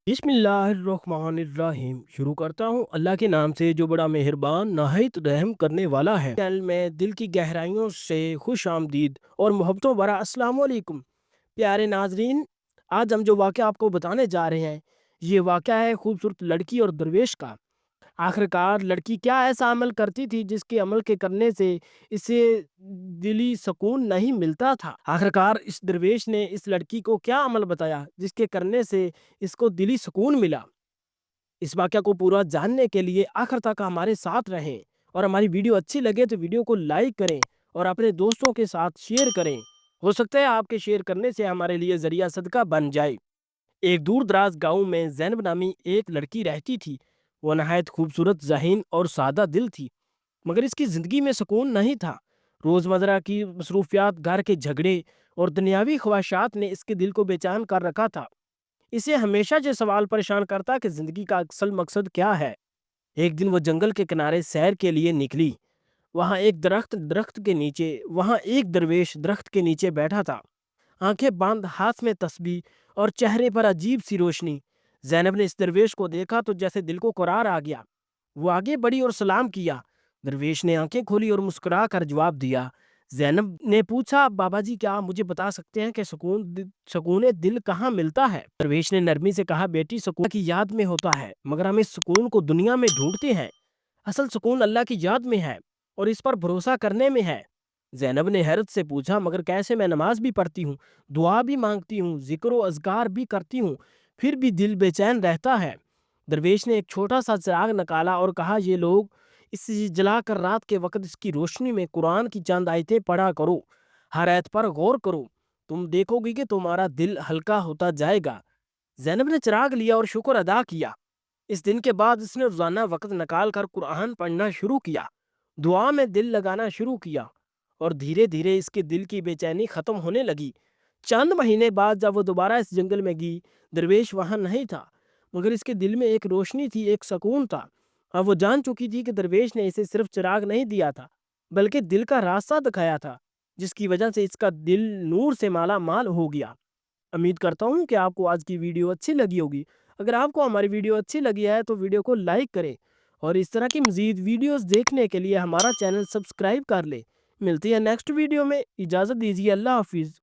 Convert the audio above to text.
बिस्मिल्लाहिर्रहमानिर्रहीम। शुरू करता हूँ अल्लाह के नाम से जो बड़ा मेहरबान नहायत रहम करने वाला है। चैनल में दिल की गहराइयों से खुश आमदीद और मोहब्बतों भरा अस्सलाम वालेकुम। प्यारे नाजरीन, आज हम जो वाक़या आपको बताने जा रहे हैं, ये वाक़या है खूबसूरत लड़की और दरवेश का। आखिरकार लड़की क्या ऐसा अमल करती थी जिसके अमल के करने से इसे दिली सुकून नहीं मिलता था। आखिरकार इस दरवेश ने इस लड़की को क्या अमल बताया जिसके करने से इसको दिली सुकून मिला। इस वाक़या को पूरा जानने के लिए आखिर तक हमारे साथ रहें और हमारी वीडियो अच्छी लगे तो वीडियो को लाइक करें और अपने दोस्तों के साथ शेयर करें। हो सकता है आपके शेयर करने से हमारे लिए ज़रिया सदका बन जाए। एक दूर दराज गांव में जैनब नामी एक लड़की रहती थी। वो नहायत खूबसूरत, ज़हीन और सादा दिल थी, मगर इसकी ज़िंदगी में सुकून नहीं था। रोज़मर्रा की मसरूफियात, घर के झगड़े और दुनियावी ख्वाहिशात ने इसके दिल को बेचैन कर रखा था। इसे हमेशा ये सवाल परेशान करता कि ज़िंदगी का असल मकसद क्या है। एक दिन वो जंगल के किनारे सैर के लिए निकली। वहाँ एक दरवेश दरख्त के नीचे बैठा था, आंखें बंद, हाथ में तस्बीह और चेहरे पर अजीब सी रोशनी। जैनब ने इस दरवेश को देखा तो जैसे दिल को करार आ गया। वो आगे बढ़ी और सलाम किया। दरवेश ने आंखें खोली और मुस्कुरा कर जवाब दिया। जैनब ने पूछा, बाबा जी, क्या आप मुझे बता सकते हैं कि सुकून दिल कहाँ मिलता है? दरवेश ने नरमी से कहा, बेटी, सुकून की याद में होता है, मगर हम इस सुकून को दुनिया में ढूंढते हैं। असल सुकून अल्लाह की याद में है और इस पर भरोसा करने में है। जैनब ने हैरत से पूछा, मगर कैसे? मैं नमाज भी पढ़ती हूँ, दुआ भी मांगती हूँ, जिक्र व अज़कार भी करती हूँ, फिर भी दिल बेचैन रहता है। दरवेश ने एक छोटा सा चिराग निकाला और कहा, ये लोग इसे जलाकर रात के वक्त इसकी रोशनी में कुरान की चंद आयतें पढ़ा करो। हर आयत पर गौर करो, तुम देखोगे कि तुम्हारा दिल हल्का होता जाएगा। जैनब ने चिराग लिया और शुक्र अदा किया। इस दिन के बाद इसने रोजाना वक्त निकाल कर कुरान पढ़ना शुरू किया, दुआ में दिल लगाना शुरू किया और धीरे धीरे इसके दिल की बेचैनी खत्म होने लगी। चंद महीने बाद जब वो दोबारा इस जंगल में गई, दरवेश वहां नहीं था, मगर इसके दिल में एक रोशनी थी, एक सुकून था। अब वो जान चुकी थी कि दरवेश ने इसे सिर्फ चिराग नहीं दिया था, बल्कि दिल का रास्ता दिखाया था, जिसकी वजह से इसका दिल नूर से माला माल हो गया। उम्मीद करता हूँ कि आपको आज की वीडियो अच्छी लगी होगी। अगर आपको हमारी वीडियो अच्छी लगी है तो वीडियो को लाइक करें और इस तरह की मज़ीद वीडियोस देखने के लिए हमारा चैनल सब्सक्राइब कर लें। मिलती है नेक्स्ट वीडियो में। इजाज़त दीजिए। अल्लाह हाफिज़।